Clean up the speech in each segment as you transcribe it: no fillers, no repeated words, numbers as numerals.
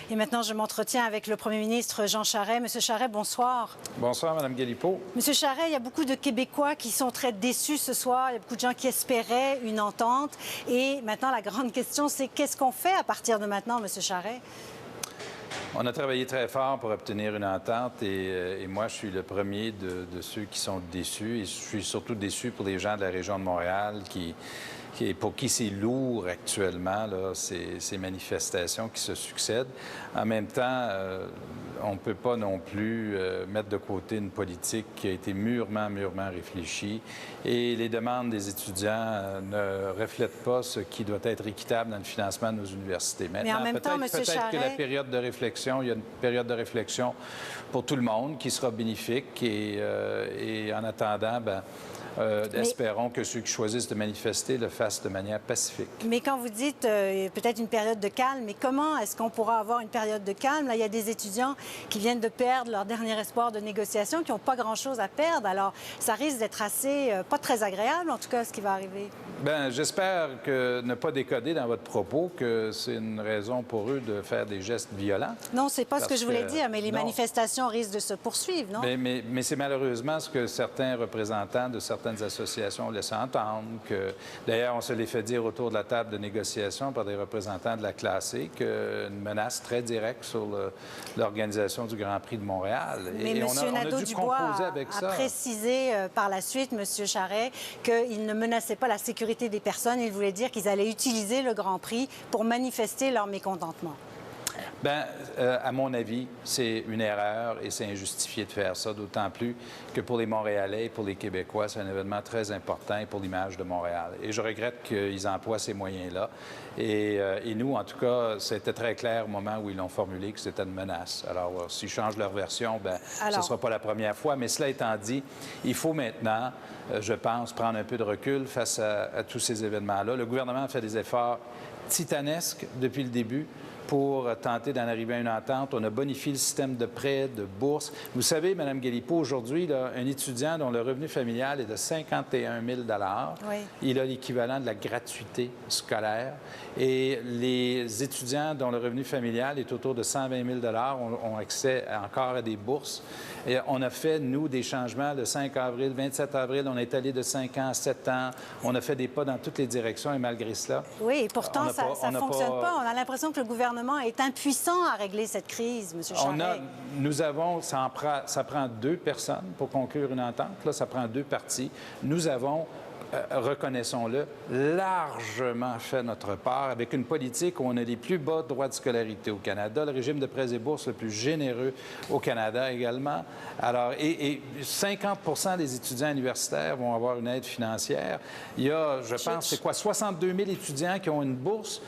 Et maintenant, je m'entretiens avec le Premier ministre Jean Charest. Monsieur Charest, bonsoir. Bonsoir, Mme Galipeau. Monsieur Charest, il y a beaucoup de Québécois qui sont très déçus ce soir. Il y a beaucoup de gens qui espéraient une entente. Et maintenant, la grande question, c'est qu'est-ce qu'on fait à partir de maintenant, Monsieur Charest? On a travaillé très fort pour obtenir une entente et moi, je suis le premier de ceux qui sont déçus. Et je suis surtout déçu pour les gens de la région de Montréal pour qui c'est lourd actuellement, là, ces manifestations qui se succèdent. En même temps, on ne peut pas non plus mettre de côté une politique qui a été mûrement réfléchie. Et les demandes des étudiants ne reflètent pas ce qui doit être équitable dans le financement de nos universités. Maintenant, mais en même temps, Monsieur Charest, que la période de réflexion, il y a une période de réflexion pour tout le monde qui sera bénéfique. Et en attendant, espérons que ceux qui choisissent de manifester le fassent de manière pacifique. Mais quand vous dites peut-être une période de calme, mais comment est-ce qu'on pourra avoir une période de calme? Là, il y a des étudiants qui viennent de perdre leur dernier espoir de négociation, qui n'ont pas grand-chose à perdre. Alors, ça risque d'être assez, pas très agréable, en tout cas, ce qui va arriver. Bien, j'espère que ne pas décoder dans votre propos que c'est une raison pour eux de faire des gestes violents. Non, c'est pas ce que je voulais dire, mais les manifestations risquent de se poursuivre, non? Mais c'est malheureusement ce que certains représentants de certaines associations laissent entendre. D'ailleurs, on se l'est fait dire autour de la table de négociation par des représentants de la classe C qu'une menace très directe sur l'organisation du Grand Prix de Montréal. Mais M. Nadeau-Dubois a précisé par la suite, M. Charest, qu'il ne menaçait pas la sécurité des personnes. Il voulait dire qu'ils allaient utiliser le Grand Prix pour manifester leur mécontentement. Bien, à mon avis, c'est une erreur et c'est injustifié de faire ça, d'autant plus que pour les Montréalais et pour les Québécois, c'est un événement très important pour l'image de Montréal. Et je regrette qu'ils emploient ces moyens-là. Et nous, en tout cas, c'était très clair au moment où ils l'ont formulé que c'était une menace. Alors, s'ils changent leur version, ce ne sera pas la première fois. Mais cela étant dit, il faut maintenant, je pense, prendre un peu de recul face à tous ces événements-là. Le gouvernement a fait des efforts titanesques depuis le début pour tenter d'en arriver à une entente. On a bonifié le système de prêts, de bourses. Vous savez, Mme Galipeau, aujourd'hui, un étudiant dont le revenu familial est de 51 000 oui. Il a l'équivalent de la gratuité scolaire. Et les étudiants dont le revenu familial est autour de 120 000 ont accès encore à des bourses. Et on a fait, nous, des changements le 5 avril, 27 avril. On est allé de 5 ans à 7 ans. On a fait des pas dans toutes les directions et malgré cela... Oui, et pourtant, ça ne fonctionne pas. On a l'impression que le gouvernement est impuissant à régler cette crise, M. Charest. Ça prend deux personnes pour conclure une entente. Là, ça prend deux parties. Nous avons, reconnaissons-le, largement fait notre part avec une politique où on a les plus bas droits de scolarité au Canada, le régime de prêts et bourses le plus généreux au Canada également. Alors, et 50 des étudiants universitaires vont avoir une aide financière. Il y a, je pense, 62 000 étudiants qui ont une bourse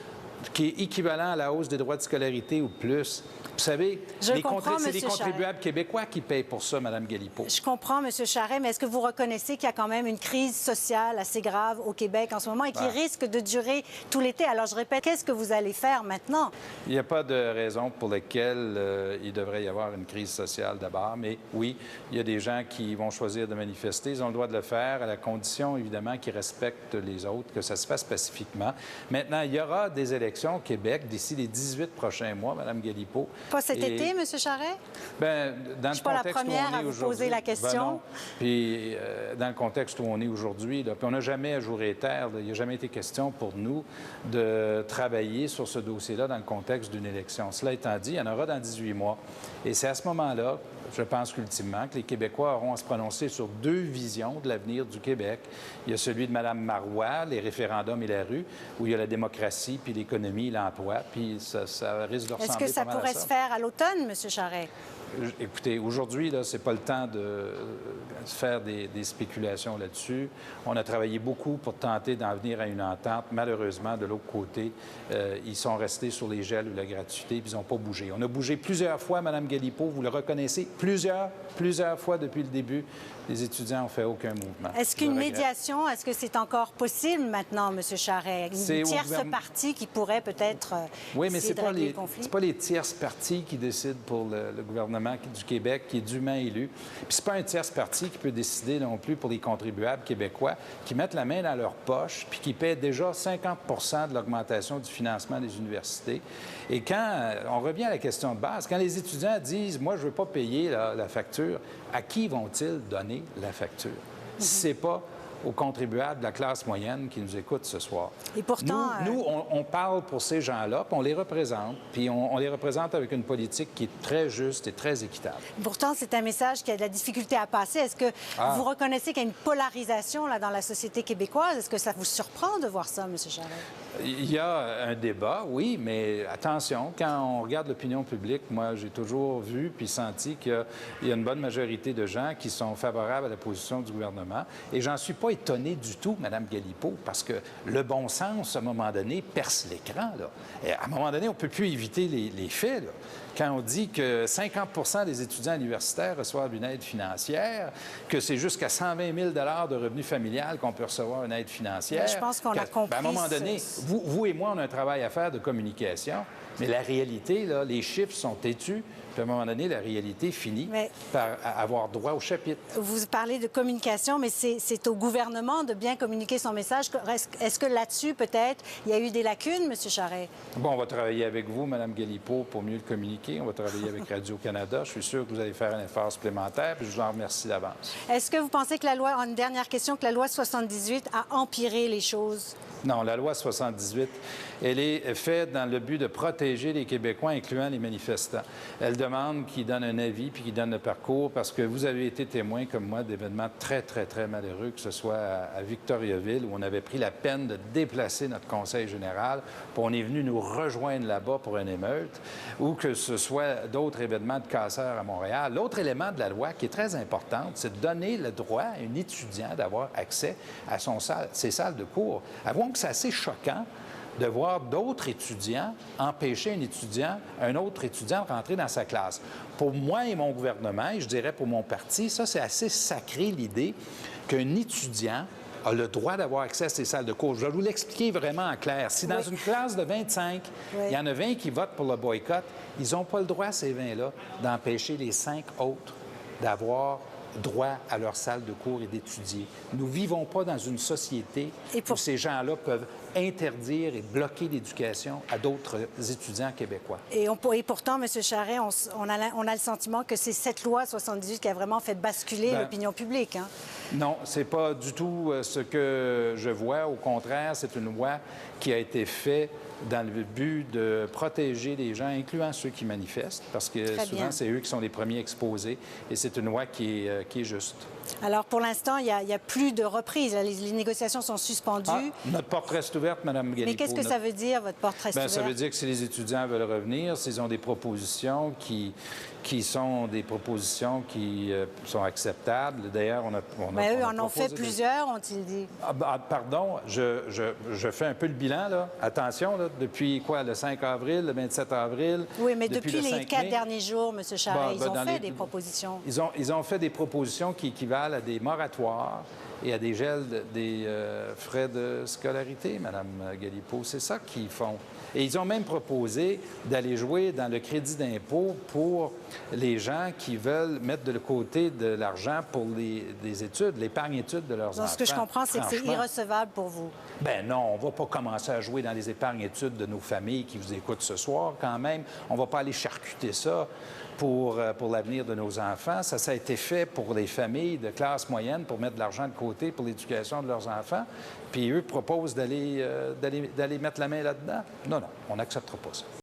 qui est équivalent à la hausse des droits de scolarité ou plus. Vous savez, c'est les contribuables québécois qui payent pour ça, Mme Galipeau. Je comprends, M. Charest, mais est-ce que vous reconnaissez qu'il y a quand même une crise sociale assez grave au Québec en ce moment et qui risque de durer tout l'été? Alors, je répète, qu'est-ce que vous allez faire maintenant? Il n'y a pas de raison pour laquelle il devrait y avoir une crise sociale d'abord, mais oui, il y a des gens qui vont choisir de manifester. Ils ont le droit de le faire à la condition, évidemment, qu'ils respectent les autres, que ça se fasse pacifiquement. Maintenant, il y aura des élections au Québec d'ici les 18 prochains mois, Mme Galipeau. Pas cet été, M. Charest? Bien, dans je ne suis pas la première à vous poser la question. Puis, dans le contexte où on est aujourd'hui, puis on n'a jamais à jour et terre, il n'y a jamais été question pour nous de travailler sur ce dossier-là dans le contexte d'une élection. Cela étant dit, il y en aura dans 18 mois. Et c'est à ce moment-là, je pense qu'ultimement, que les Québécois auront à se prononcer sur deux visions de l'avenir du Québec. Il y a celui de Mme Marois, les référendums et la rue, où il y a la démocratie, puis l'économie, l'emploi, puis ça risque de ressembler pas mal à ça. Est-ce que ça pourrait se faire à l'automne, M. Charest? Écoutez, aujourd'hui, ce n'est pas le temps de faire des spéculations là-dessus. On a travaillé beaucoup pour tenter d'en venir à une entente. Malheureusement, de l'autre côté, ils sont restés sur les gels ou la gratuité, puis ils n'ont pas bougé. On a bougé plusieurs fois, Mme Galipeau, vous le reconnaissez, plusieurs fois depuis le début. Les étudiants n'ont fait aucun mouvement. Est-ce qu'une médiation, est-ce que c'est encore possible maintenant, M. Charest? Une tierce partie qui pourrait peut-être essayer de régler le conflit? C'est pas les tierces parties qui décident pour le gouvernement du Québec, qui est dûment élu. Puis c'est pas un tierce parti qui qui peut décider non plus pour les contribuables québécois qui mettent la main dans leur poche puis qui paient déjà 50 de l'augmentation du financement des universités. Et quand on revient à la question de base, quand les étudiants disent « moi, je ne veux pas payer la facture », à qui vont-ils donner la facture? Si ce n'est pas aux contribuables de la classe moyenne qui nous écoutent ce soir. Et pourtant... Nous, on parle pour ces gens-là, puis on les représente, puis on les représente avec une politique qui est très juste et très équitable. Pourtant, c'est un message qui a de la difficulté à passer. Est-ce que vous reconnaissez qu'il y a une polarisation là, dans la société québécoise? Est-ce que ça vous surprend de voir ça, M. Charest? Il y a un débat, oui, mais attention, quand on regarde l'opinion publique, moi, j'ai toujours vu puis senti qu'il y a une bonne majorité de gens qui sont favorables à la position du gouvernement. Et j'en suis pas étonné du tout, Mme Galipeau, parce que le bon sens, à un moment donné, perce l'écran. Et à un moment donné, on ne peut plus éviter les faits. Là. Quand on dit que 50 des étudiants universitaires reçoivent une aide financière, que c'est jusqu'à 120 000 de revenus familial qu'on peut recevoir une aide financière. Mais je pense qu'on a compris. À un moment donné, vous et moi, on a un travail à faire de communication, mais la réalité, là, les chiffres sont têtus. Puis à un moment donné, la réalité finit par avoir droit au chapitre. Vous parlez de communication, mais c'est au gouvernement de bien communiquer son message. Est-ce que là-dessus, peut-être, il y a eu des lacunes, M. Charest? Bon, on va travailler avec vous, Mme Galipeau, pour mieux le communiquer. On va travailler avec Radio-Canada. Je suis sûr que vous allez faire un effort supplémentaire, puis je vous en remercie d'avance. Est-ce que vous pensez que la loi, une dernière question, que la loi 78 a empiré les choses? Non, la loi 78, elle est faite dans le but de protéger les Québécois, incluant les manifestants. Elle demande qu'ils donnent un avis puis qu'ils donnent le parcours parce que vous avez été témoin, comme moi, d'événements très, très, très malheureux, que ce soit à Victoriaville, où on avait pris la peine de déplacer notre conseil général, puis on est venu nous rejoindre là-bas pour une émeute, ou que ce soit d'autres événements de casseurs à Montréal. L'autre élément de la loi qui est très importante, c'est de donner le droit à un étudiant d'avoir accès à ses salles de cours. Avouons que c'est assez choquant de voir d'autres étudiants empêcher un autre étudiant de rentrer dans sa classe. Pour moi et mon gouvernement, et je dirais pour mon parti, ça, c'est assez sacré, l'idée qu'un étudiant a le droit d'avoir accès à ces salles de cours. Je vais vous l'expliquer vraiment en clair. Si dans une classe de 25, il y en a 20 qui votent pour le boycott, ils n'ont pas le droit, ces 20-là, d'empêcher les 5 autres d'avoir droit à leur salle de cours et d'étudier. Nous ne vivons pas dans une société où ces gens-là peuvent interdire et bloquer l'éducation à d'autres étudiants québécois. Et pourtant, M. Charest, on a le sentiment que c'est cette loi 78 qui a vraiment fait basculer l'opinion publique. Hein? Non, c'est pas du tout ce que je vois. Au contraire, c'est une loi qui a été faite dans le but de protéger les gens, incluant ceux qui manifestent, parce que souvent, c'est eux qui sont les premiers exposés. Et c'est une loi qui est juste. Alors, pour l'instant, il n'y a plus de reprise. Les négociations sont suspendues. Notre porte reste ouverte, Mme Galipeau. Mais qu'est-ce que ça veut dire, votre porte reste ouverte? Ça veut dire que si les étudiants veulent revenir, s'ils ont des propositions qui sont des propositions qui sont acceptables. D'ailleurs, Mais eux en ont fait plusieurs, ont-ils dit? Pardon, je fais un peu le bilan, là. Attention, là, depuis quoi, le 5 avril, le 27 avril? Oui, mais depuis les 4 derniers jours, M. Charest, ils ont fait des propositions. Ils ont fait des propositions qui équivalent à des moratoires et à des gels des frais de scolarité, Mme Galipeau. C'est ça qu'ils font. Et ils ont même proposé d'aller jouer dans le crédit d'impôt pour les gens qui veulent mettre de côté de l'argent pour des études, l'épargne-études de leurs enfants. Ce que je comprends, c'est que c'est irrecevable pour vous. Ben non, on ne va pas commencer à jouer dans les épargne-études de nos familles qui vous écoutent ce soir quand même. On ne va pas aller charcuter ça pour l'avenir de nos enfants. Ça a été fait pour les familles de classe moyenne pour mettre de l'argent de côté pour l'éducation de leurs enfants. Puis eux proposent d'aller mettre la main là-dedans. Non, on n'acceptera pas ça.